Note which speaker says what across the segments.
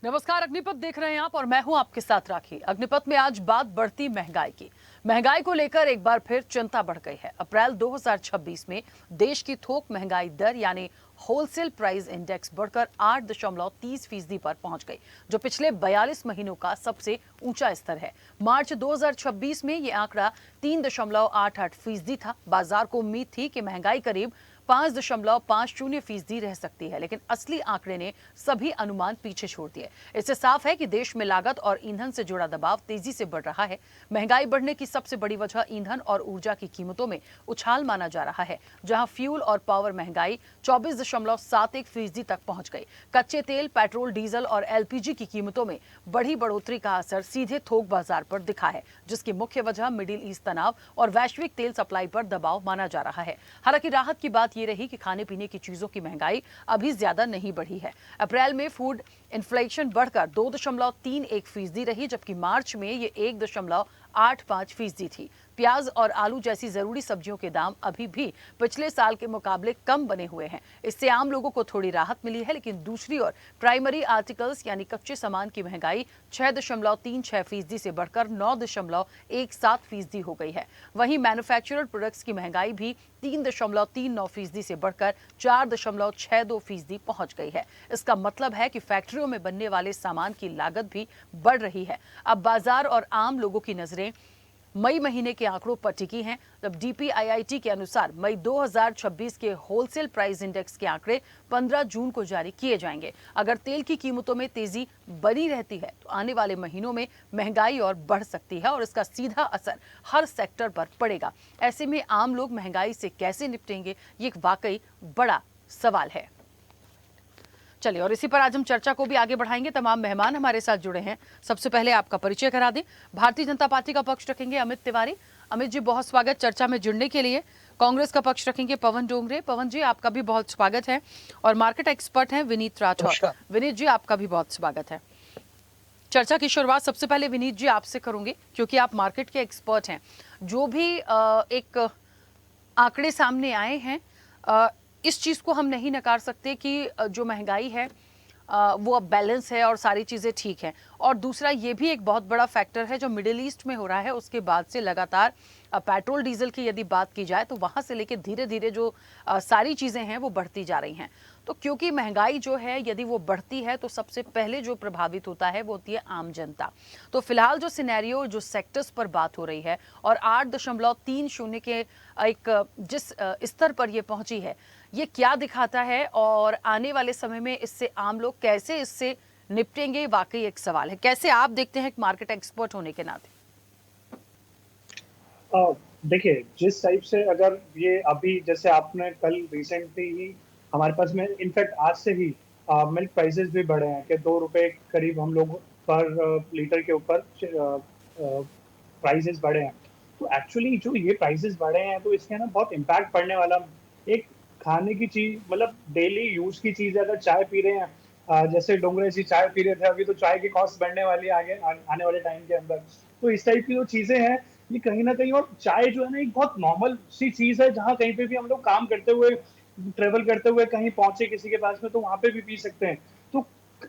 Speaker 1: नमस्कार, अग्निपथ देख रहे हैं आप और मैं हूं आपके साथ राखी। अग्निपथ में आज बात बढ़ती महंगाई की। महंगाई को लेकर एक बार फिर चिंता बढ़ गई है। अप्रैल 2026 में देश की थोक महंगाई दर यानी होलसेल प्राइस इंडेक्स बढ़कर 8.30% पर पहुंच गई, जो पिछले 42 महीनों का सबसे ऊंचा स्तर है। मार्च 2026 में यह आंकड़ा 3.88% था। बाजार को उम्मीद थी कि महंगाई करीब 5.50% रह सकती है, लेकिन असली आंकड़े ने सभी अनुमान पीछे छोड़ दिए। इससे साफ है कि देश में लागत और ईंधन से जुड़ा दबाव तेजी से बढ़ रहा है। महंगाई बढ़ने की सबसे बड़ी वजह ईंधन और ऊर्जा की कीमतों में उछाल माना जा रहा है, जहां फ्यूल और पावर महंगाई 24.71% तक पहुंच गई। कच्चे तेल, पेट्रोल, डीजल और एलपीजी की कीमतों में बड़ी बढ़ोतरी का असर सीधे थोक बाजार पर दिखा है, जिसकी मुख्य वजह मिडिल ईस्ट तनाव और वैश्विक तेल सप्लाई पर दबाव माना जा रहा है। हालांकि राहत की बात ये रही कि खाने पीने की चीजों की महंगाई अभी ज्यादा नहीं बढ़ी है। अप्रैल में फूड इन्फ्लेशन बढ़कर 2.31% रही, जबकि मार्च में ये 1.85% थी। प्याज और आलू जैसी जरूरी सब्जियों के दाम अभी भी पिछले साल के मुकाबले कम बने हुए हैं। इससे आम लोगों को थोड़ी राहत मिली है, लेकिन दूसरी ओर प्राइमरी आर्टिकल्स यानी कच्चे सामान की महंगाई 6.36% से बढ़कर 9.17% हो गई है। वहीं मैन्युफैक्चर्ड प्रोडक्ट्स की महंगाई भी 3.39% से बढ़कर 4.62% पहुंच गई है। इसका मतलब है कि फैक्ट्रियों में बनने वाले सामान की लागत भी बढ़ रही है। अब बाजार और आम लोगों की नजरें मई महीने के आंकड़ों पर टिकी हैं, जब डीपीआईआईटी के अनुसार मई 2026 के होलसेल प्राइस इंडेक्स के आंकड़े 15 जून को जारी किए जाएंगे। अगर तेल की कीमतों में तेजी बनी रहती है तो आने वाले महीनों में महंगाई और बढ़ सकती है और इसका सीधा असर हर सेक्टर पर पड़ेगा। ऐसे में आम लोग महंगाई से कैसे निपटेंगे, ये एक वाकई बड़ा सवाल है। चलिए, और इसी पर आज हम चर्चा को भी आगे बढ़ाएंगे। तमाम मेहमान हमारे साथ जुड़े हैं। सबसे पहले आपका परिचय करा दें। भारतीय जनता पार्टी का पक्ष रखेंगे अमित तिवारी। अमित जी, बहुत स्वागत चर्चा में जुड़ने के लिए। कांग्रेस का पक्ष रखेंगे पवन डोंगरे। पवन जी, आपका भी बहुत स्वागत है। और मार्केट एक्सपर्ट हैं विनीत राठौर। विनीत जी, आपका भी बहुत स्वागत है। चर्चा की शुरुआत सबसे पहले विनीत जी आपसे करूंगी, क्योंकि आप मार्केट के एक्सपर्ट हैं। जो भी एक आंकड़े सामने आए हैं, इस चीज को हम नहीं नकार सकते कि जो महंगाई है वो अब बैलेंस है और सारी चीजें ठीक हैं। और दूसरा ये भी एक बहुत बड़ा फैक्टर है जो मिडिल ईस्ट में हो रहा है, उसके बाद से लगातार पेट्रोल डीजल की यदि बात की जाए तो वहां से लेके धीरे धीरे जो सारी चीजें हैं वो बढ़ती जा रही हैं। तो क्योंकि महंगाई जो है यदि वो बढ़ती है तो सबसे पहले जो प्रभावित होता है वो होती है आम जनता। तो फिलहाल जो सिनेरियो, जो सेक्टर्स पर बात हो रही है और 8.30 के एक जिस स्तर पर ये पहुंची है, ये क्या दिखाता है और आने वाले समय में इससे आम लोग कैसे इससे निपटेंगे, वाकई एक सवाल है। कैसे आप देखते हैं एक मार्केट एक्सपर्ट होने के नाते?
Speaker 2: देखिए, जिस टाइप से अगर ये अभी जैसे आपने कल रिसेंटली ही हमारे पास में इनफैक्ट आज से ही मिल्क प्राइसेस भी बढ़े हैं कि 2 रुपए करीब हम लोग पर लीटर के ऊपर प्राइसेस बढ़े हैं। तो एक्चुअली जो ये प्राइसेस बढ़े हैं तो इसके ना बहुत इम्पैक्ट पड़ने वाला। एक खाने की चीज मतलब डेली यूज की चीज है, अगर चाय पी रहे हैं, जैसे डोंगरे जी चाय पी रहे थे, अभी तो चाय की कॉस्ट बढ़ने वाली है आगे आने वाले टाइम के अंदर। तो इस टाइप की जो चीजें हैं ये कहीं ना कहीं, और चाय जो है ना एक बहुत नॉर्मल सी चीज है, जहाँ कहीं पे भी हम लोग काम करते हुए, ट्रेवल करते हुए कहीं पहुंचे किसी के पास में तो वहां पे भी पी सकते हैं। तो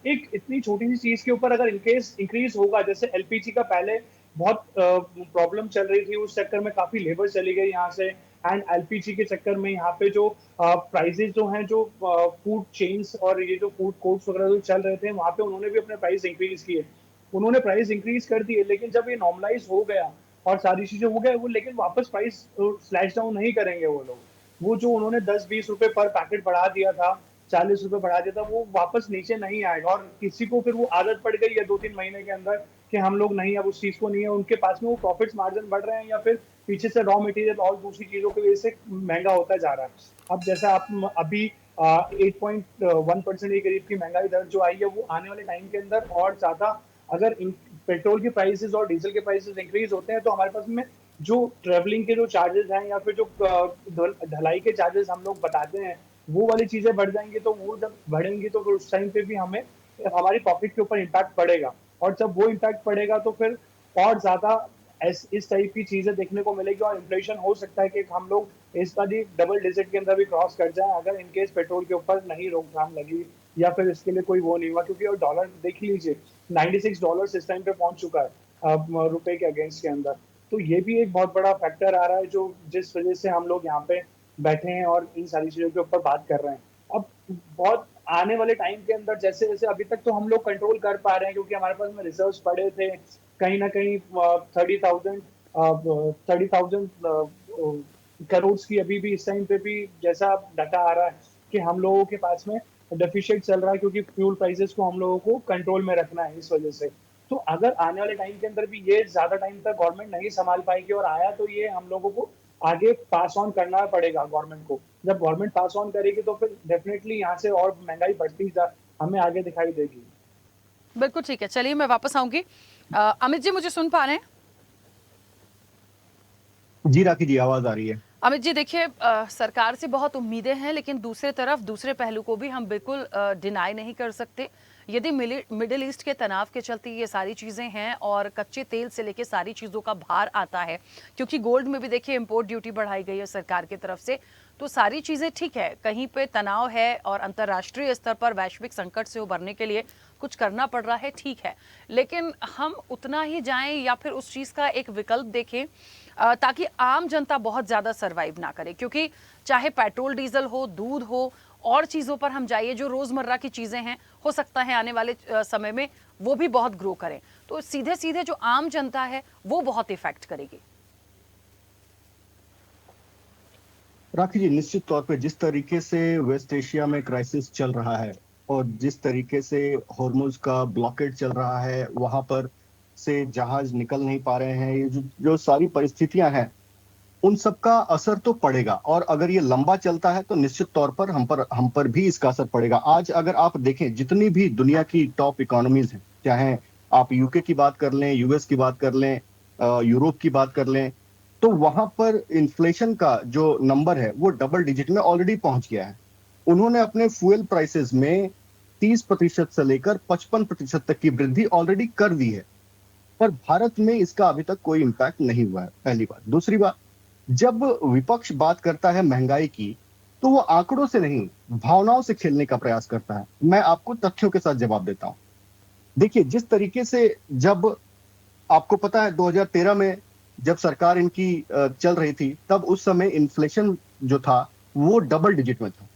Speaker 2: एक इतनी छोटी सी चीज के ऊपर अगर इनकेस इंक्रीज होगा, जैसे एलपीजी का पहले बहुत प्रॉब्लम चल रही थी, उस चक्कर में काफी लेबर चली गई यहाँ से, एंड एलपीजी के चक्कर में यहाँ पे जो प्राइसेस जो हैं, जो फूड चेन्स और ये जो फूड कोर्ट्स वगैरह जो चल रहे थे, वहां पे उन्होंने भी अपने प्राइस इंक्रीज किए। उन्होंने प्राइस इंक्रीज कर दिए, लेकिन जब ये नॉर्मलाइज हो गया और सारी चीजें हो गए वो, लेकिन वापस प्राइस स्लैश डाउन नहीं करेंगे वो लोग। वो जो उन्होंने 10-20 रुपए पर पैकेट बढ़ा दिया था, 40 रुपए बढ़ा दिया था, वो वापस नीचे नहीं आएगा। और किसी को फिर वो आदत पड़ गई है 2-3 महीने के अंदर कि हम लोग नहीं, अब उस चीज को नहीं है, उनके पास में वो प्रॉफिट्स मार्जिन बढ़ रहे हैं या फिर पीछे से रॉ मटेरियल और दूसरी चीजों की वजह से महंगा होता जा रहा है। अब जैसा आप अभी 8.1% के करीब की महंगाई दर जो आई है, वो आने वाले टाइम के अंदर और ज्यादा, अगर पेट्रोल के प्राइसेस और डीजल के प्राइसेस इंक्रीज होते हैं तो हमारे पास में जो ट्रेवलिंग के जो चार्जेस हैं या फिर जो ढलाई के चार्जेस हम लोग बताते हैं, वो वाली चीजें बढ़ जाएंगी। तो वो जब बढ़ेंगी तो फिर उस टाइम पे भी हमें हमारी प्रॉफिट के ऊपर इम्पैक्ट पड़ेगा। और जब वो इम्पैक्ट पड़ेगा तो फिर और ज्यादा इस टाइप की चीजें देखने को मिलेगी, और इन्फ्लेशन हो सकता है कि हम लोग इस बार डबल डिजिट के अंदर भी क्रॉस कर जाए, अगर इनकेस पेट्रोल के ऊपर नहीं रोकथाम लगी या फिर इसके लिए कोई वो नहीं हुआ, क्योंकि और डॉलर देख लीजिए $96 इस टाइम पे पहुंच चुका है रुपए के अगेंस्ट के अंदर। तो ये भी एक बहुत बड़ा फैक्टर आ रहा है, जो जिस वजह से हम लोग यहाँ पे बैठे हैं और इन सारी चीजों के ऊपर बात कर रहे हैं। अब बहुत आने वाले टाइम के अंदर जैसे जैसे अभी तक तो हम लोग कंट्रोल कर पा रहे हैं, क्योंकि हमारे पास में रिजर्व्स पड़े थे कहीं ना कहीं 30,000 करोड़ की। अभी भी इस टाइम पे भी जैसा डाटा आ रहा है कि हम लोगों के पास में डेफिशिएट चल रहा है, क्योंकि फ्यूल प्राइसेस को हम लोगों को कंट्रोल में रखना है इस वजह से। तो अगर आने वाले टाइम के अंदर भी ये ज्यादा टाइम तक गवर्नमेंट नहीं संभाल पाएगी और आया, तो ये हम लोगों को आगे पास ऑन करना पड़ेगा गवर्नमेंट को। जब गवर्नमेंट पास ऑन करेगी तो फिर डेफिनेटली यहाँ से और महंगाई बढ़ती हमें आगे दिखाई देगी।
Speaker 1: बिल्कुल ठीक है, चलिए मैं वापस आऊंगी। अमित जी, मुझे सुन पा रहे हैं?
Speaker 3: जी राखी जी, आवाज आ रही है।
Speaker 1: अमित जी देखिए, सरकार से बहुत उम्मीदें हैं, लेकिन दूसरे तरफ दूसरे पहलू को भी हम बिल्कुल डिनाई नहीं कर सकते। यदि मिडिल ईस्ट के तनाव के चलते ये सारी चीज़ें हैं और कच्चे तेल से लेके सारी चीज़ों का भार आता है, क्योंकि गोल्ड में भी देखिए इंपोर्ट ड्यूटी बढ़ाई गई है सरकार की तरफ से, तो सारी चीज़ें ठीक है, कहीं पे तनाव है और अंतर्राष्ट्रीय स्तर पर वैश्विक संकट से उबरने के लिए कुछ करना पड़ रहा है, ठीक है। लेकिन हम उतना ही जाएं या फिर उस चीज़ का एक विकल्प देखें ताकि आम जनता बहुत ज़्यादा सर्वाइव ना करे, क्योंकि चाहे पेट्रोल डीजल हो, दूध हो, और चीज़ों पर हम जाइए जो रोज़मर्रा की चीज़ें हैं, हो सकता है आने वाले समय में वो भी बहुत ग्रो करें, तो सीधे सीधे जो आम जनता है वो बहुत इफेक्ट करेगी।
Speaker 3: राखी जी, निश्चित तौर पे जिस तरीके से वेस्ट एशिया में क्राइसिस चल रहा है और जिस तरीके से हॉर्मुज का ब्लॉकेड चल रहा है, वहां पर से जहाज निकल नहीं पा रहे हैं, ये जो सारी परिस्थितियां हैं, उन सब का असर तो पड़ेगा। और अगर ये लंबा चलता है तो निश्चित तौर पर हम पर भी इसका असर पड़ेगा। आज अगर आप देखें, जितनी भी दुनिया की टॉप इकोनॉमीज हैं, चाहे आप यूके की बात कर लें, यूएस की बात कर लें, यूरोप की बात कर लें, तो वहां पर इन्फ्लेशन का जो नंबर है वो डबल डिजिट में ऑलरेडी पहुंच गया है। उन्होंने अपने फ्यूल प्राइसेस में 30% से लेकर 55% तक की वृद्धि ऑलरेडी कर दी है, पर भारत में इसका अभी तक कोई इंपैक्ट नहीं हुआ है, पहली बात। दूसरी बात, जब विपक्ष बात करता है महंगाई की, तो वो आंकड़ों से नहीं, भावनाओं से खेलने का प्रयास करता है। मैं आपको तथ्यों के साथ जवाब देता हूं। देखिए, जिस तरीके से, जब आपको पता है 2013 में जब सरकार इनकी चल रही थी, तब उस समय इन्फ्लेशन जो था वो डबल डिजिट में था,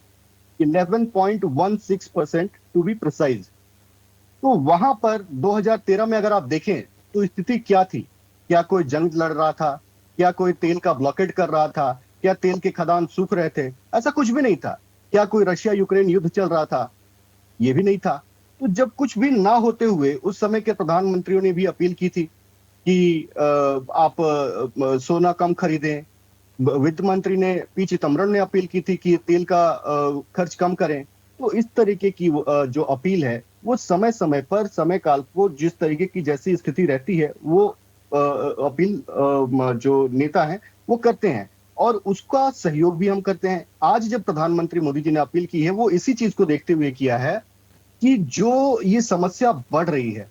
Speaker 3: 11.16% टू बी प्रिसाइज। तो वहां पर 2013 में अगर आप देखें तो स्थिति क्या थी? क्या कोई जंग लड़ रहा था? क्या कोई तेल का ब्लॉकेड कर रहा था? क्या तेल के खदान सूख रहे थे? ऐसा कुछ भी नहीं था। क्या कोई रशिया यूक्रेन युद्ध चल रहा था? ये भी नहीं था। तो जब कुछ भी ना होते हुए उस समय के प्रधानमंत्रियों ने भी अपील की थी कि आप सोना कम खरीदें। वित्त मंत्री ने, पी चिदम्बरम ने अपील की थी कि तेल का खर्च कम करें। तो इस तरीके की जो अपील है, वो समय समय पर, समय काल को जिस तरीके की जैसी स्थिति रहती है, वो अपील जो नेता है वो करते हैं और उसका सहयोग भी हम करते हैं। आज जब प्रधानमंत्री मोदी जी ने अपील की है, वो इसी चीज को देखते हुए किया है कि जो ये समस्या बढ़ रही है,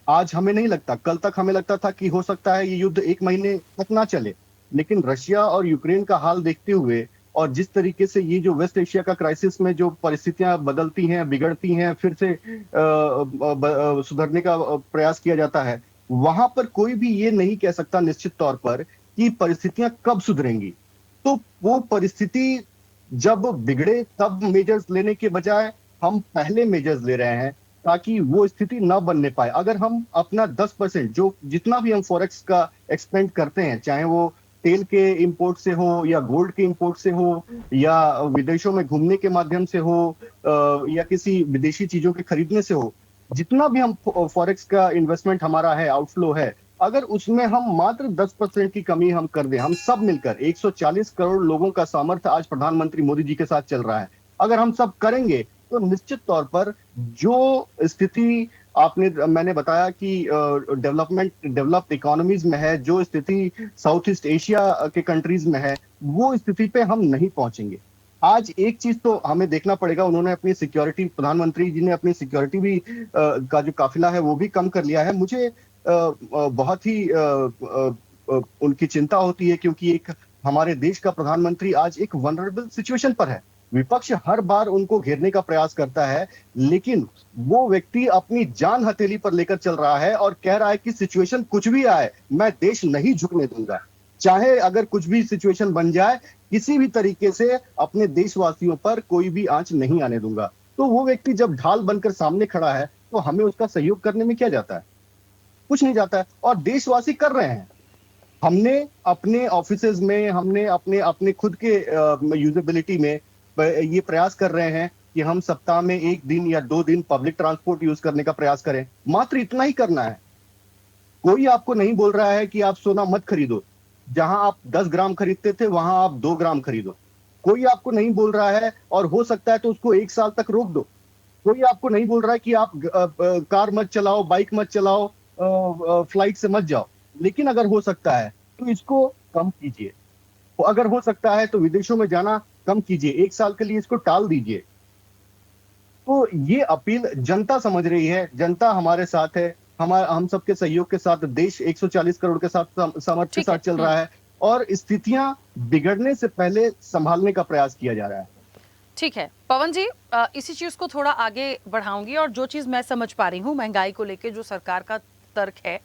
Speaker 3: आज हमें नहीं लगता, कल तक हमें लगता था कि हो सकता है ये युद्ध 1 महीने तक ना चले, लेकिन रशिया और यूक्रेन का हाल देखते हुए और जिस तरीके से ये जो वेस्ट एशिया का क्राइसिस में जो परिस्थितियां बदलती हैं, बिगड़ती हैं, फिर से सुधरने का प्रयास किया जाता है, वहां पर कोई भी ये नहीं कह सकता निश्चित तौर पर कि परिस्थितियां कब सुधरेंगी। तो वो परिस्थिति जब बिगड़े तब मेजर्स लेने के बजाय हम पहले मेजर्स ले रहे हैं ताकि वो स्थिति ना बनने पाए। अगर हम अपना 10% जो जितना भी हम फॉरेक्स का एक्सपेंड करते हैं, चाहे वो तेल के इंपोर्ट से हो या गोल्ड के इंपोर्ट से हो या विदेशों में घूमने के माध्यम से हो या किसी विदेशी चीजों के खरीदने से हो, जितना भी हम फॉरेक्स का इन्वेस्टमेंट हमारा है, आउटफ्लो है, अगर उसमें हम मात्र 10% की कमी हम कर दें, हम सब मिलकर 140 करोड़ लोगों का सामर्थ्य आज प्रधानमंत्री मोदी जी के साथ चल रहा है, अगर हम सब करेंगे तो निश्चित तौर पर जो स्थिति मैंने बताया कि डेवलप्ड इकोनॉमीज में है, जो स्थिति साउथ ईस्ट एशिया के कंट्रीज में है, वो स्थिति पे हम नहीं पहुंचेंगे। आज एक चीज तो हमें देखना पड़ेगा, उन्होंने अपनी सिक्योरिटी, प्रधानमंत्री जी ने अपनी सिक्योरिटी भी का जो काफिला है वो भी कम कर लिया है। मुझे बहुत ही उनकी चिंता होती है, क्योंकि एक हमारे देश का प्रधानमंत्री आज एक वनरेबल सिचुएशन पर है। विपक्ष हर बार उनको घेरने का प्रयास करता है, लेकिन वो व्यक्ति अपनी जान हथेली पर लेकर चल रहा है और कह रहा है कि सिचुएशन कुछ भी आए, मैं देश नहीं झुकने दूंगा। चाहे अगर कुछ भी सिचुएशन बन जाए, किसी भी तरीके से अपने देशवासियों पर कोई भी आंच नहीं आने दूंगा। तो वो व्यक्ति जब ढाल बनकर सामने खड़ा है, तो हमें उसका सहयोग करने में क्या जाता है? कुछ नहीं जाता है। और देशवासी कर रहे हैं। हमने अपने ऑफिसेज में, हमने अपने अपने खुद के यूजेबिलिटी में ये प्रयास कर रहे हैं कि हम सप्ताह में 1 दिन या 2 दिन पब्लिक ट्रांसपोर्ट यूज करने का प्रयास करें। मात्र इतना ही करना है। कोई आपको नहीं बोल रहा है कि आप सोना मत खरीदो। जहां आप 10 ग्राम खरीदते थे, वहां आप 2 ग्राम खरीदो। कोई आपको नहीं बोल रहा है, और हो सकता है तो उसको 1 साल तक रोक दो। कोई आपको नहीं बोल रहा है कि आप कार मत चलाओ, बाइक मत चलाओ, फ्लाइट से मत जाओ। लेकिन अगर हो सकता है तो इसको कम कीजिए। अगर हो सकता है तो विदेशों में जाना कम कीजिए, 1 साल के लिए इसको टाल दीजिए। तो ये अपील जनता समझ रही है, जनता हमारे साथ है, हम सबके सहयोग के साथ देश 140 करोड़ के साथ सामर्थ्य के साथ चल रहा है, और स्थितियां बिगड़ने से पहले संभालने का प्रयास किया जा रहा है।
Speaker 1: ठीक है पवन जी, इसी चीज को थोड़ा आगे बढ़ाऊंगी, और जो चीज मैं समझ पा रही हूँ महंगाई को लेके जो सरकार का तर्क है,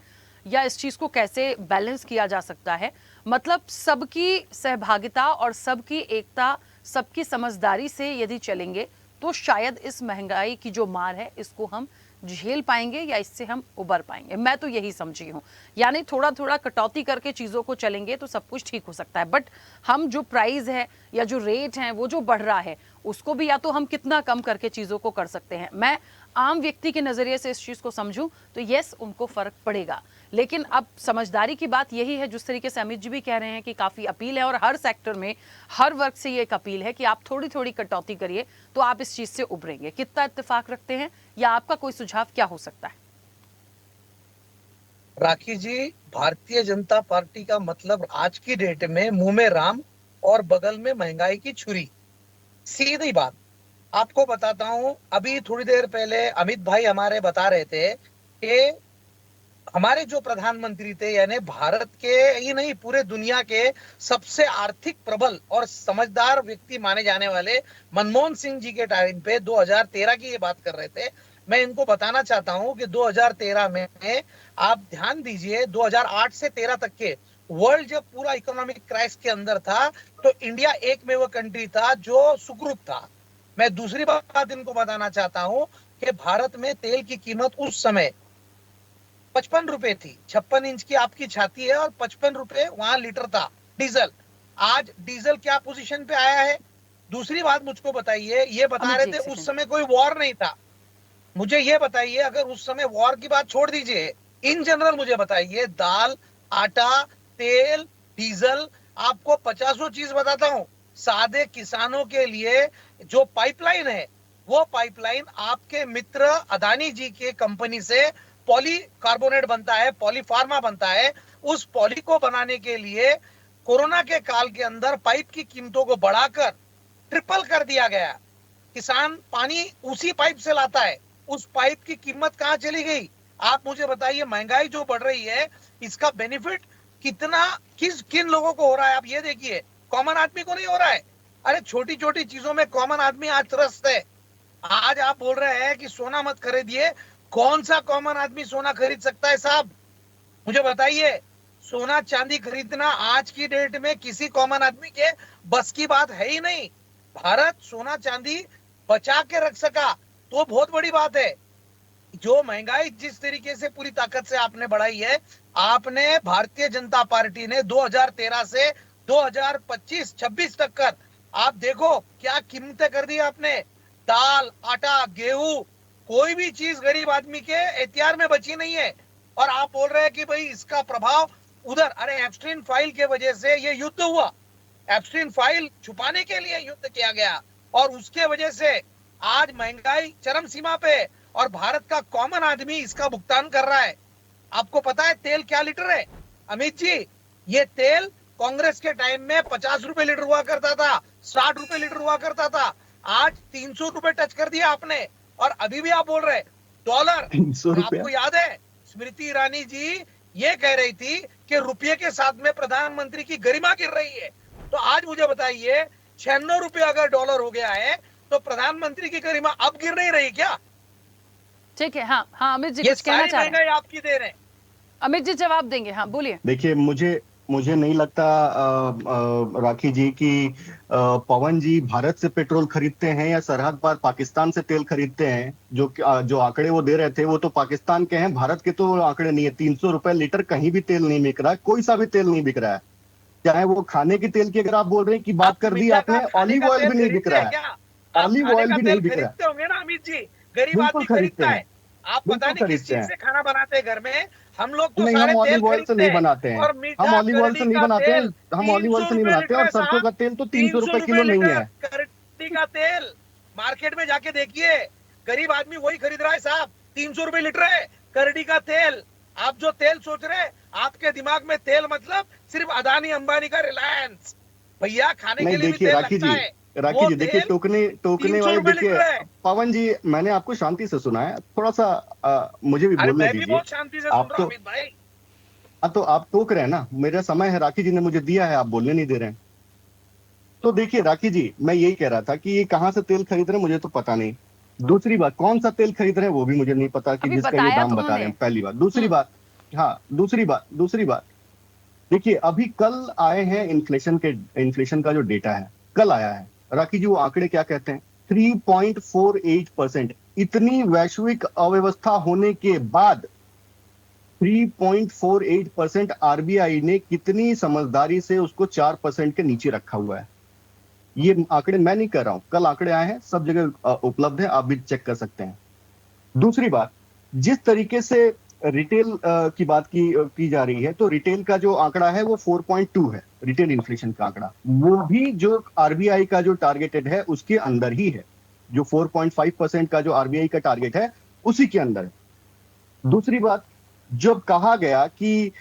Speaker 1: या इस चीज को कैसे बैलेंस किया जा सकता है, मतलब सबकी सहभागिता और सबकी एकता, सबकी समझदारी से यदि चलेंगे तो शायद इस महंगाई की जो मार है इसको हम झेल पाएंगे या इससे हम उबर पाएंगे। मैं तो यही समझी हूँ, यानी थोड़ा थोड़ा कटौती करके चीज़ों को चलेंगे तो सब कुछ ठीक हो सकता है। बट हम जो प्राइस है या जो रेट है वो जो बढ़ रहा है, उसको भी या तो हम कितना कम करके चीज़ों को कर सकते हैं। मैं आम व्यक्ति के नज़रिए से इस चीज़ को समझूं तो यस, उनको फ़र्क पड़ेगा। लेकिन अब समझदारी की बात यही है, जिस तरीके से अमित जी भी कह रहे हैं कि काफ़ी अपील है, और हर सेक्टर में हर वर्ग से ये एक अपील है कि आप थोड़ी थोड़ी कटौती करिए तो आप इस चीज़ से उभरेंगे। कितना इत्तेफाक रखते हैं, या आपका कोई सुझाव क्या हो सकता है?
Speaker 4: राखी जी, भारतीय जनता पार्टी का मतलब आज की डेट में मुंह में राम और बगल में महंगाई की छुरी। सीधी बात आपको बताता हूं, अभी थोड़ी देर पहले अमित भाई हमारे बता रहे थे कि हमारे जो प्रधानमंत्री थे, यानी भारत के ही नहीं पूरे दुनिया के सबसे आर्थिक प्रबल और समझदार व्यक्ति माने जाने वाले मनमोहन सिंह जी के टाइम पे 2013 की ये बात कर रहे थे। मैं इनको बताना चाहता हूं कि 2013 में आप ध्यान दीजिए, 2008 से 13 तक के वर्ल्ड जब पूरा इकोनॉमिक क्राइसिस के अंदर था, तो इंडिया एकमेव कंट्री था जो सुखरूप था। मैं दूसरी बात इनको बताना चाहता हूं कि भारत में तेल की कीमत उस समय 55 रुपए थी। 56 इंच की आपकी छाती है और 55 रुपए वहां लीटर था डीजल। आज डीजल क्या पोजीशन पे आया है? दूसरी बात मुझको बताइए, ये बता रहे थे उस समय कोई वॉर नहीं था। मुझे ये बताइए, अगर उस समय वॉर की बात छोड़ दीजिए, इन जनरल मुझे बताइए, दाल, आटा, तेल, डीजल, आपको 50 चीज बताता हूं। सादे किसानों के लिए जो पाइपलाइन है, वो पाइपलाइन आपके मित्र अदानी जी के कंपनी से पॉली कार्बोनेट बनता है, पॉली फार्मा बनता है। उस पॉली को बनाने के लिए कोरोना के काल के अंदर पाइप की कीमतों को बढ़ाकर ट्रिपल कर दिया गया। किसान पानी उसी पाइप से लाता है, उस पाइप की कीमत कहां चली गई? आप मुझे बताइए, महंगाई जो बढ़ रही है इसका बेनिफिट किन लोगों को हो रहा है? आप ये देखिए, कॉमन आदमी को नहीं हो रहा है। अरे छोटी छोटी चीजों में कॉमन आदमी आज त्रस्त है। आज आप बोल रहे हैं कि सोना मत खरीदिए, कौन सा कॉमन आदमी सोना खरीद सकता है साहब? मुझे बताइए, सोना चांदी खरीदना आज की डेट में किसी कॉमन आदमी के बस की बात है ही नहीं। भारत सोना चांदी बचा के रख सका तो बहुत बड़ी बात है। जो महंगाई जिस तरीके से पूरी ताकत से आपने बढ़ाई है, आपने भारतीय जनता पार्टी ने 2013 से 2025-26 तक कर आप देखो क्या कीमतें कर दी आपने। दाल, आटा, गेहूं, कोई भी चीज गरीब आदमी के एहतियार में बची नहीं है। और आप बोल रहे हैं कि भाई इसका प्रभाव उधर, अरे एप्स्टीन फाइल के वजह से ये युद्ध हुआ। एप्स्टीन फाइल छुपाने के लिए युद्ध किया गया, और उसके वजह से आज महंगाई चरम सीमा पे, और भारत का कॉमन आदमी इसका भुगतान कर रहा है। आपको पता है तेल क्या लीटर है? अमित जी, ये तेल कांग्रेस के टाइम में 50 रुपए लीटर हुआ करता था, 60 रुपए लीटर हुआ करता था। आज 300 रुपए टच कर दिया आपने, और अभी भी आप बोल रहे डॉलर। आपको याद है स्मृति ईरानी जी ये कह रही थी कि रुपये के साथ में प्रधानमंत्री की गरिमा गिर रही है। तो आज मुझे बताइए, ₹96 अगर डॉलर हो गया है तो प्रधानमंत्री की गरिमा अब गिर नहीं रही क्या?
Speaker 1: ठीक है, हाँ हाँ, अमित जी
Speaker 4: ये
Speaker 1: कुछ कहना
Speaker 4: सारी
Speaker 1: चाह रहे हैं?
Speaker 4: महंगाई आपकी देन है।
Speaker 1: अमित जी जवाब देंगे, हाँ बोलिए।
Speaker 3: देखिए, मुझे नहीं लगता राखी जी कि पवन जी भारत से पेट्रोल खरीदते हैं या सरहद पार पाकिस्तान से तेल खरीदते हैं। जो आंकड़े वो दे रहे थे वो तो पाकिस्तान के हैं, भारत के तो आंकड़े नहीं है। 300 रुपए लीटर कहीं भी तेल नहीं बिक रहा है, कोई सा भी तेल नहीं बिक रहा है। चाहे वो खाने के तेल की अगर आप बोल रहे हैं कि बात कर दी आपने, ऑलिव ऑयल भी नहीं बिक रहा है।
Speaker 4: आप
Speaker 3: ऑलिव
Speaker 4: खाने
Speaker 3: ऑयल
Speaker 4: का
Speaker 3: भी
Speaker 4: तेल
Speaker 3: नहीं बिक रहा है।
Speaker 4: खरीदते होंगे ना अमित जी, गरीब
Speaker 3: बिल्कुल
Speaker 4: आदमी
Speaker 3: खरीदते
Speaker 4: खरीदता
Speaker 3: हैं,
Speaker 4: है। आप पता
Speaker 3: बिल्कुल
Speaker 4: नहीं किस
Speaker 3: खरीदते
Speaker 4: चीज
Speaker 3: हैं।
Speaker 4: से खाना बनाते हैं घर में, हम लोग तो
Speaker 3: नहीं,
Speaker 4: सारे
Speaker 3: हम
Speaker 4: तेल
Speaker 3: ऑलिव ऑयल से
Speaker 4: खरीदते
Speaker 3: नहीं
Speaker 4: हैं।
Speaker 3: बनाते हैं।
Speaker 4: और
Speaker 3: हम
Speaker 4: मीठा
Speaker 3: ऑलिव ऑयल से
Speaker 4: करडी
Speaker 3: नहीं
Speaker 4: का
Speaker 3: बनाते हैं।
Speaker 4: तेल
Speaker 3: हम ऑलिव ऑयल से नहीं
Speaker 4: 300 रुपए
Speaker 3: बनाते,
Speaker 4: लीटर
Speaker 3: और
Speaker 4: है
Speaker 3: सरसों का
Speaker 4: साहब,
Speaker 3: तेल तो 300
Speaker 4: 300
Speaker 3: रुपए
Speaker 4: रुपए
Speaker 3: किलो नहीं
Speaker 4: लीटर
Speaker 3: है।
Speaker 4: करडी का तेल। मार्केट में जाके देखिए, गरीब आदमी वही खरीद रहा है साहब, 300 रुपए लीटर है करडी का तेल। आप जो तेल सोच रहे हैं, आपके दिमाग में तेल मतलब सिर्फ अदानी अंबानी का रिलायंस। भैया खाने
Speaker 3: नहीं,
Speaker 4: के लिए भी
Speaker 3: देखिए
Speaker 4: तेल
Speaker 3: राखी
Speaker 4: लगता
Speaker 3: जी,
Speaker 4: है,
Speaker 3: राखी
Speaker 4: वो
Speaker 3: जी देखिए,
Speaker 4: तेल
Speaker 3: टोकने
Speaker 4: 300
Speaker 3: वाले
Speaker 4: रुपए
Speaker 3: देखिए।
Speaker 4: लीटर है।
Speaker 3: पवन जी, मैंने आपको शांति से सुना है, थोड़ा सा मुझे भी
Speaker 4: अरे
Speaker 3: बोलने
Speaker 4: मैं भी
Speaker 3: दीजिए।
Speaker 4: बहुत शांति से सुन
Speaker 3: आप
Speaker 4: रहा हूँ
Speaker 3: तो
Speaker 4: अमित भाई।
Speaker 3: तो आप टोक रहे हैं ना, मेरा समय है, राखी जी ने मुझे दिया है, आप बोलने नहीं दे रहे हैं। तो देखिए राखी जी, मैं यही कह रहा था कि ये कहाँ से तेल खरीद रहे हैं मुझे तो पता नहीं। दूसरी बात, कौन सा तेल खरीद रहे हैं वो भी मुझे नहीं पता कि
Speaker 1: अभी
Speaker 3: जिसका ये
Speaker 1: बताया
Speaker 3: दाम
Speaker 1: तो
Speaker 3: बता रहे
Speaker 1: उन्होंने।
Speaker 3: हैं, पहली बात। दूसरी
Speaker 1: हम्म।
Speaker 3: बात, हाँ दूसरी बात, देखिए अभी कल आए हैं इन्फ्लेशन का जो डेटा है, कल आया है। राखी जी, वो आंकड़े क्या कहते हैं? 3.48%। इतनी वैश्विक अव्यवस्था होने के बाद 3.48% आरबीआई ने कितनी समझदारी से उसको 4% के नीचे रखा हुआ है। ये आंकड़े मैं नहीं कर रहा हूं, कल आंकड़े आए हैं, सब जगह उपलब्ध है, आप भी चेक कर सकते हैं। दूसरी बात, जिस तरीके से रिटेल की बात की जा रही है, तो रिटेल का जो आंकड़ा है वो 4.2 है, रिटेल इन्फ्लेशन का आंकड़ा। वो भी जो आरबीआई का जो टारगेटेड है उसके अंदर ही है। जो 4.5% का जो आरबीआई का टारगेट है उसी के अंदर है। दूसरी बात, जब कहा गया कि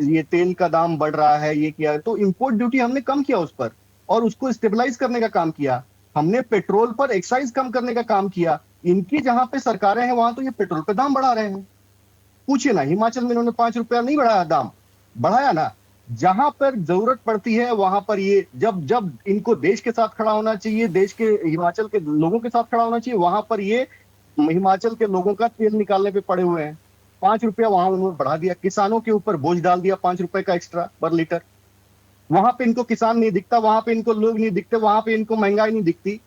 Speaker 3: ये तेल का दाम बढ़ रहा है, ये किया, तो इंपोर्ट ड्यूटी हमने कम किया उस पर, और उसको स्टेबलाइज करने का काम किया। हमने पेट्रोल पर एक्साइज कम करने का काम किया। इनकी जहां पे सरकारें हैं वहां तो ये पेट्रोल पे दाम बढ़ा रहे हैं। पूछिए ना, हिमाचल में इन्होंने 5 रुपया नहीं बढ़ाया दाम, बढ़ाया ना। जहां पर जरूरत पड़ती है वहां पर ये, जब जब इनको देश के साथ खड़ा होना चाहिए, देश के हिमाचल के लोगों के साथ खड़ा होना चाहिए, वहां पर ये हिमाचल के लोगों का तेल निकालने पे पड़े हुए हैं। 5 रुपया वहां उन्होंने बढ़ा दिया, किसानों के ऊपर बोझ डाल दिया 5 रुपए का एक्स्ट्रा पर लीटर। वहां पे इनको किसान नहीं दिखता, वहां पे इनको लोग नहीं दिखते, वहां पे इनको महंगाई नहीं दिखती।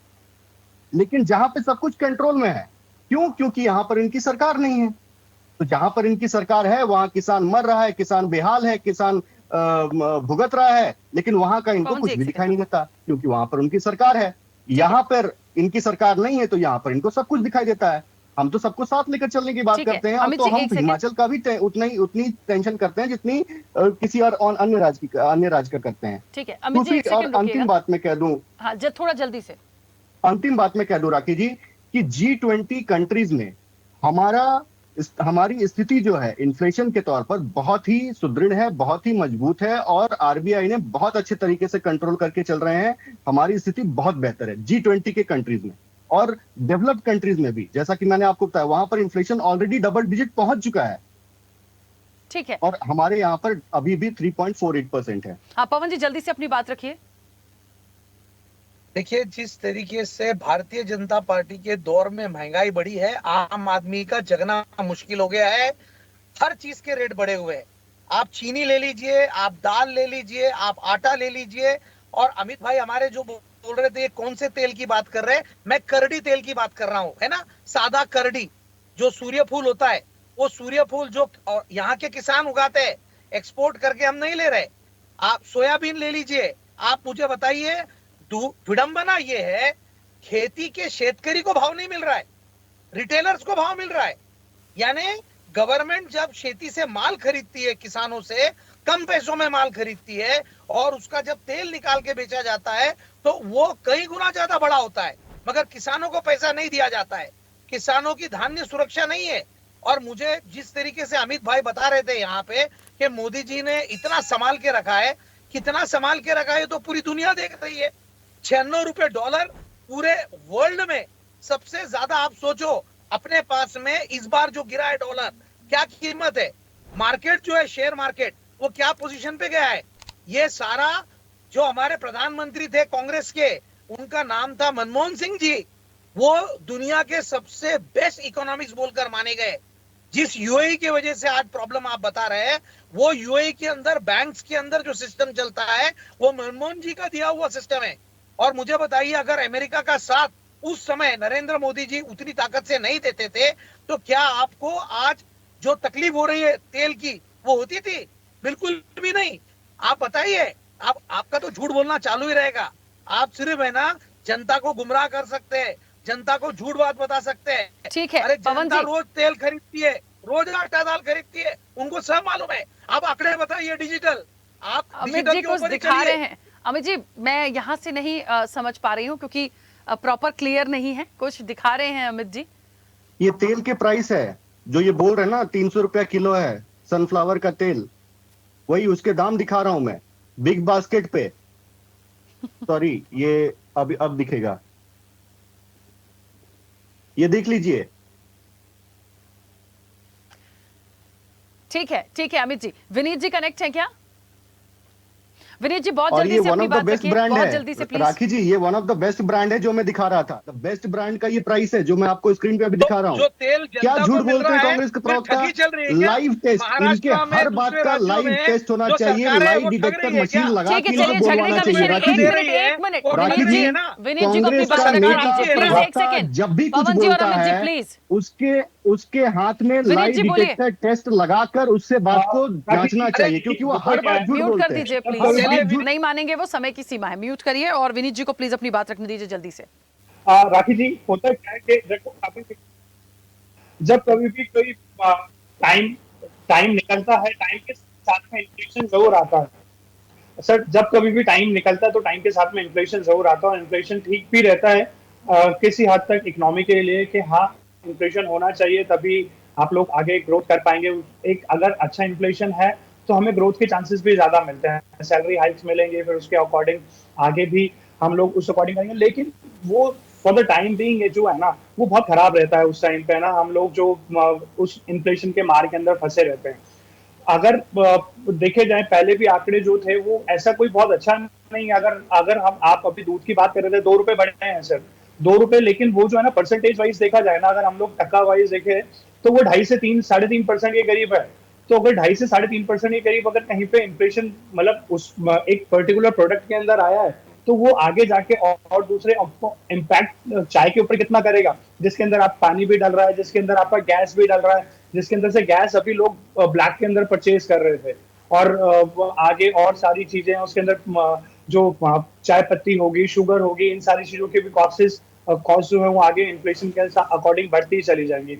Speaker 3: लेकिन जहां पे सब कुछ कंट्रोल में है, क्यों? क्योंकि यहां पर इनकी सरकार नहीं है। तो जहां पर इनकी सरकार है वहां किसान मर रहा है, किसान बेहाल है, किसान भुगत रहा है, लेकिन वहां का इनको
Speaker 1: पवन जी
Speaker 3: कुछ
Speaker 1: एक
Speaker 3: भी
Speaker 1: सेकंड,
Speaker 3: दिखाई
Speaker 1: हाँ।
Speaker 3: नहीं देता, क्योंकि वहां पर उनकी सरकार है।
Speaker 1: ठीक है।
Speaker 3: यहाँ पर इनकी सरकार नहीं है तो यहाँ पर इनको सब कुछ दिखाई देता है। हम तो सबको साथ लेकर चलने की बात
Speaker 1: ठीक है
Speaker 3: करते हैं, और
Speaker 1: अमित
Speaker 3: तो
Speaker 1: जी
Speaker 3: हम
Speaker 1: एक सेकंड।
Speaker 3: हिमाचल का भी उतनी टेंशन करते हैं जितनी किसी और अन्य राज्य का करते हैं।
Speaker 1: ठीक है अमित जी
Speaker 3: दूसरी
Speaker 1: एक
Speaker 3: और
Speaker 1: सेकंड
Speaker 3: अंतिम
Speaker 1: रुकिएगा।
Speaker 3: बात मैं कह दूं,
Speaker 1: हाँ थोड़ा जल्दी से।
Speaker 3: अंतिम बात मैं कह दूं राखी जी, कि G20 कंट्रीज में हमारी स्थिति जो है इन्फ्लेशन के तौर पर बहुत ही सुदृढ़ है, बहुत ही मजबूत है, और आरबीआई ने बहुत अच्छे तरीके से कंट्रोल करके चल रहे हैं। हमारी स्थिति बहुत बेहतर है G20 के कंट्रीज में, और डेवलप्ड कंट्रीज में भी। जैसा कि मैंने आपको बताया, वहां पर इन्फ्लेशन ऑलरेडी डबल डिजिट पहुंच चुका है,
Speaker 1: ठीक है।
Speaker 3: और हमारे यहाँ पर अभी भी 3.48% है।
Speaker 1: हाँ पवन जी जल्दी से अपनी बात रखिए।
Speaker 4: देखिए, जिस तरीके से भारतीय जनता पार्टी के दौर में महंगाई बढ़ी है, आम आदमी का जगना मुश्किल हो गया है। हर चीज के रेट बढ़े हुए हैं। आप चीनी ले लीजिए, आप दाल ले लीजिए, आप आटा ले लीजिए। और अमित भाई हमारे जो बोल रहे थे कौन से तेल की बात कर रहे हैं, मैं करडी तेल की बात कर रहा हूं, है ना, सादा करडी, जो सूर्यफूल होता है, वो सूर्यफूल जो यहाँ के किसान उगाते हैं, एक्सपोर्ट करके हम नहीं ले रहे। आप सोयाबीन ले लीजिए। आप मुझे बताइए, विडंबना ये है, खेती के शेतकरी को भाव नहीं मिल रहा है, रिटेलर्स को भाव मिल रहा है। यानी गवर्नमेंट जब खेती से माल खरीदती है, किसानों से कम पैसों में माल खरीदती है, और उसका जब तेल निकाल के बेचा जाता है तो वो कई गुना ज्यादा बड़ा होता है, मगर किसानों को पैसा नहीं दिया जाता है। किसानों की धान्य सुरक्षा नहीं है। और मुझे जिस तरीके से अमित भाई बता रहे थे यहाँ पे कि मोदी जी ने इतना संभाल के रखा है, कितना संभाल के रखा है तो पूरी दुनिया देख रही है। $96 पूरे वर्ल्ड में सबसे ज्यादा। आप सोचो, अपने पास में इस बार जो गिरा है डॉलर, क्या कीमत है। मार्केट जो है, शेयर मार्केट, वो क्या पोजीशन पे गया है। ये सारा जो हमारे प्रधानमंत्री थे कांग्रेस के, उनका नाम था मनमोहन सिंह जी, वो दुनिया के सबसे बेस्ट इकोनॉमिक्स बोलकर माने गए। जिस यूएई की वजह से आज प्रॉब्लम आप बता रहे हैं, वो यूएई के अंदर बैंक्स के अंदर जो सिस्टम चलता है वो मनमोहन जी का दिया हुआ सिस्टम है। और मुझे बताइए, अगर अमेरिका का साथ उस समय नरेंद्र मोदी जी उतनी ताकत से नहीं देते थे तो क्या आपको आज जो तकलीफ हो रही है तेल की वो होती थी? बिल्कुल भी नहीं। आप बताइए, आपका तो झूठ बोलना चालू ही रहेगा। आप सिर्फ है ना जनता को गुमराह कर सकते हैं, जनता को झूठ बात बता सकते हैं।
Speaker 1: ठीक है
Speaker 4: अरे
Speaker 1: पवन
Speaker 4: जनता
Speaker 1: जी,
Speaker 4: रोज तेल खरीदती है, रोज आटा दाल खरीदती है, उनको सब मालूम है। आप आंकड़े बताइए डिजिटल, आप
Speaker 1: अमित
Speaker 4: डिजिटल
Speaker 1: जी
Speaker 4: के
Speaker 1: कुछ
Speaker 4: ऊपर ही
Speaker 1: दिखा
Speaker 4: चलिए।
Speaker 1: रहे हैं। अमित जी मैं यहाँ से नहीं समझ पा रही हूँ क्योंकि प्रॉपर क्लियर नहीं है, कुछ दिखा रहे हैं अमित जी।
Speaker 3: ये तेल के प्राइस है जो ये बोल रहे हैं ना, 300 रुपया किलो है सनफ्लावर का तेल, वही उसके दाम दिखा रहा हूं मैं बिग बास्केट पे। सॉरी, ये अब दिखेगा, ये देख लीजिए।
Speaker 1: ठीक है अमित जी। विनीत जी कनेक्ट है क्या? विनीत जी बहुत
Speaker 3: और
Speaker 1: जल्दी
Speaker 3: ये
Speaker 1: से
Speaker 3: वन
Speaker 1: अपनी
Speaker 3: ऑफ द
Speaker 1: बात
Speaker 3: बेस्ट
Speaker 1: रखिए,
Speaker 3: ब्रांड
Speaker 1: बहुत
Speaker 3: है
Speaker 1: जल्दी से प्लीज।
Speaker 3: राखी जी, ये one of the best brand है जो मैं दिखा रहा था। द बेस्ट ब्रांड का ये प्राइस है जो मैं आपको स्क्रीन पे अभी दिखा रहा हूँ।
Speaker 4: जो तेल
Speaker 3: क्या
Speaker 4: जनता
Speaker 3: झूठ
Speaker 4: को मिल
Speaker 3: बोलते
Speaker 4: रहा
Speaker 3: हैं
Speaker 4: है,
Speaker 3: कांग्रेस के
Speaker 4: फिर
Speaker 3: प्रवक्ता?
Speaker 4: ठगी चल रही है क्या?
Speaker 3: लाइव टेस्ट, इनके
Speaker 4: महाराष्ट्र में,
Speaker 3: हर बात
Speaker 4: दूसरे
Speaker 3: का
Speaker 4: राज्यों
Speaker 3: लाइव
Speaker 4: में
Speaker 3: टेस्ट होना
Speaker 4: जो
Speaker 3: चाहिए,
Speaker 4: सरकार है
Speaker 3: लाइव
Speaker 4: वो ठग
Speaker 3: डिटेक्टर
Speaker 4: रही है क्या?
Speaker 3: मशीन लगा
Speaker 1: ठीक है
Speaker 3: के
Speaker 1: चलिए,
Speaker 3: इनको
Speaker 1: झगड़े
Speaker 3: बोलवाना
Speaker 1: का
Speaker 3: चाहिए।
Speaker 1: विषय नहीं,
Speaker 3: राखी
Speaker 1: एक
Speaker 3: जी,
Speaker 1: मिनट एक मिनट।
Speaker 4: वो
Speaker 1: विनीत
Speaker 3: राखी
Speaker 1: जी,
Speaker 3: जी,
Speaker 4: है ना?
Speaker 1: विनीत जी को अपनी
Speaker 3: कांग्रेस
Speaker 1: बात
Speaker 3: का
Speaker 1: रखने
Speaker 3: नेता
Speaker 1: दीजिए प्लीज, एक
Speaker 3: प्रवक्ता
Speaker 1: सेकंड।
Speaker 3: जब भी कुछ
Speaker 1: पवन जी और
Speaker 3: बोलता
Speaker 1: अमित जी
Speaker 3: है
Speaker 1: प्लीज।
Speaker 3: उसके हाथ में
Speaker 1: विनीत
Speaker 3: लाइव
Speaker 1: जी बोलिए।
Speaker 3: डिटेक्टर टेस्ट लगाकर उससे बात को
Speaker 2: राखी जी,
Speaker 3: जांचना
Speaker 4: अरे
Speaker 3: चाहिए, क्योंकि वो हर बात झूठ
Speaker 1: म्यूट कर
Speaker 3: बोलते हैं।
Speaker 1: दीजिए
Speaker 2: जब
Speaker 1: प्लीज,
Speaker 2: कभी
Speaker 4: चलिए,
Speaker 2: भी
Speaker 1: नहीं मानेंगे वो, समय की सीमा है। म्यूट करिए और विनीत जी को प्लीज अपनी बात रखने दीजिए जल्दी से।
Speaker 2: राखी जी, होता क्या है कि जब कभी भी कोई टाइम निकलता है, टाइम के साथ में इन्फ्लेशन जरूर आता है सर। जब कभी भी टाइम निकलता है तो टाइम के साथ में इन्फ्लेशन जरूर आता है, और इन्फ्लेशन ठीक भी रहता है किसी हद तक इकोनॉमी के लिए कि हाँ इन्फ्लेशन होना चाहिए, तभी आप लोग आगे ग्रोथ कर पाएंगे। एक अगर अच्छा इन्फ्लेशन है तो हमें ग्रोथ के चांसेस भी ज्यादा मिलते हैं, सैलरी हाइक्स मिलेंगे, फिर उसके अकॉर्डिंग आगे भी हम लोग उस अकॉर्डिंग करेंगे। लेकिन वो फॉर द टाइम बीइंग जो है ना, वो बहुत खराब रहता है उस टाइम पे ना। हम लोग जो उस इन्फ्लेशन के मार के अंदर फंसे रहते हैं। अगर देखे जाए पहले भी आंकड़े जो थे वो ऐसा कोई बहुत अच्छा नहीं है। अगर आप अभी दूध की बात कर रहे थे, 2 रुपए बढ़े हैं सर, 2 रुपए, लेकिन वो जो है ना परसेंटेज वाइज देखा जाए ना, अगर हम लोग टक्का वाइज देखे तो वो 2.5 से 3, 3.5% के करीब है। तो अगर 2.5 से 3.5% के करीब अगर कहीं पे इन्फ्लेशन मतलब उस एक पर्टिकुलर प्रोडक्ट के अंदर आया है, तो वो आगे जाके और दूसरे इम्पैक्ट चाय के ऊपर कितना करेगा, जिसके अंदर आप पानी भी डल रहा है, जिसके अंदर आपका गैस भी डल रहा है, जिसके अंदर से गैस अभी लोग ब्लैक के अंदर परचेज कर रहे थे, और आगे और सारी चीजें उसके अंदर जो चाय पत्ती होगी, शुगर होगी, इन सारी चीजों के भी कॉस्ट जो है वो आगे इन्फ्लेशन के अकॉर्डिंग बढ़ती ही चली जाएंगी।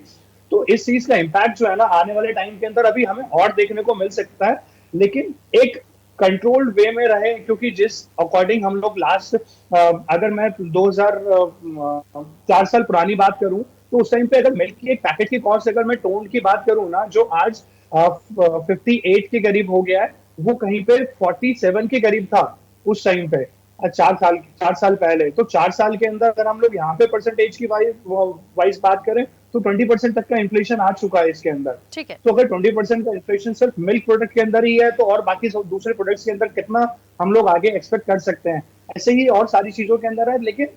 Speaker 2: तो इस चीज का इम्पैक्ट जो है ना आने वाले टाइम के अंदर अभी हमें और देखने को मिल सकता है, लेकिन एक कंट्रोल्ड वे में रहे, क्योंकि जिस अकॉर्डिंग हम लोग लास्ट अगर मैं 2004 साल पुरानी बात करूं तो उस टाइम पे अगर मिल्क की एक पैकेट की कॉस्ट अगर मैं टोन की बात करूं ना, जो आज 58 के करीब हो गया है, वो कहीं पे 47 के करीब था उस टाइम पे 4 साल पहले। तो 4 साल के अंदर अगर हम लोग यहाँ पे परसेंटेज की वाइज बात करें तो 20% तक का इन्फ्लेशन आ चुका है इसके अंदर।
Speaker 1: ठीक है,
Speaker 2: तो अगर 20% का इन्फ्लेशन सिर्फ मिल्क प्रोडक्ट के अंदर ही है, तो और बाकी सब दूसरे प्रोडक्ट्स के अंदर कितना हम लोग आगे एक्सपेक्ट कर सकते हैं। ऐसे ही और सारी चीजों के अंदर है, लेकिन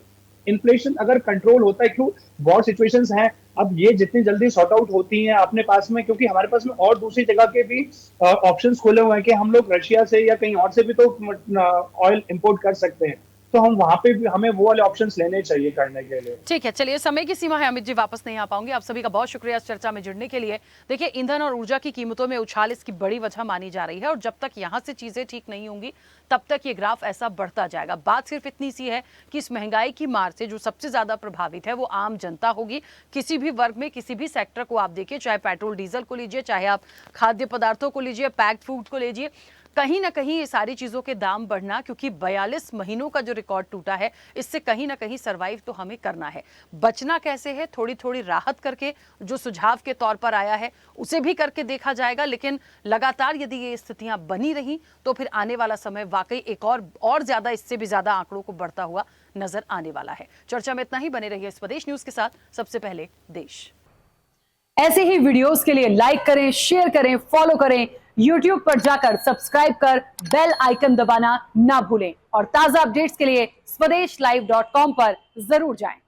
Speaker 2: इन्फ्लेशन अगर कंट्रोल होता है, क्यों बहुत सिचुएशंस हैं अब ये जितनी जल्दी सॉर्ट आउट होती हैं अपने पास में, क्योंकि हमारे पास में और दूसरी जगह के भी ऑप्शंस खुले हुए हैं कि हम लोग रशिया से या कहीं और से भी तो ऑयल इंपोर्ट कर सकते हैं, तो हम वहां पे भी हमें वो वाले ऑप्शंस लेने चाहिए करने के लिए।
Speaker 1: ठीक है चलिए, समय की सीमा है अमित जी, वापस नहीं आ पाऊंगी। आप सभी का बहुत शुक्रिया इस चर्चा में जुड़ने के लिए। देखिए, ईंधन और ऊर्जा की कीमतों में उछाल इसकी बड़ी वजह मानी जा रही है, और जब तक यहां से चीजें ठीक नहीं होंगी तब तक ये ग्राफ ऐसा बढ़ता जाएगा। बात सिर्फ इतनी सी है कि इस महंगाई की मार से जो सबसे ज्यादा प्रभावित है वो आम जनता होगी। किसी भी वर्ग में, किसी भी सेक्टर को आप देखिए, चाहे पेट्रोल डीजल को लीजिए, चाहे आप खाद्य पदार्थों को लीजिए, पैक्ड फूड को लीजिए, कहीं ना कहीं ये सारी चीजों के दाम बढ़ना, क्योंकि 42 महीनों का जो रिकॉर्ड टूटा है, इससे कहीं ना कहीं सरवाइव तो हमें करना है। बचना कैसे है, थोड़ी थोड़ी राहत करके, जो सुझाव के तौर पर आया है उसे भी करके देखा जाएगा, लेकिन लगातार यदि ये स्थितियां बनी रही तो फिर आने वाला समय वाकई एक और ज्यादा, इससे भी ज्यादा आंकड़ों को बढ़ता हुआ नजर आने वाला है। चर्चा में इतना ही, बने रहिए स्वदेश न्यूज के साथ। सबसे पहले देश। ऐसे ही वीडियोस के लिए लाइक करें, शेयर करें, फॉलो करें, YouTube पर जाकर सब्सक्राइब कर बेल आइकन दबाना ना भूलें। और ताजा अपडेट्स के लिए स्वदेशलाइव.com पर जरूर जाएं।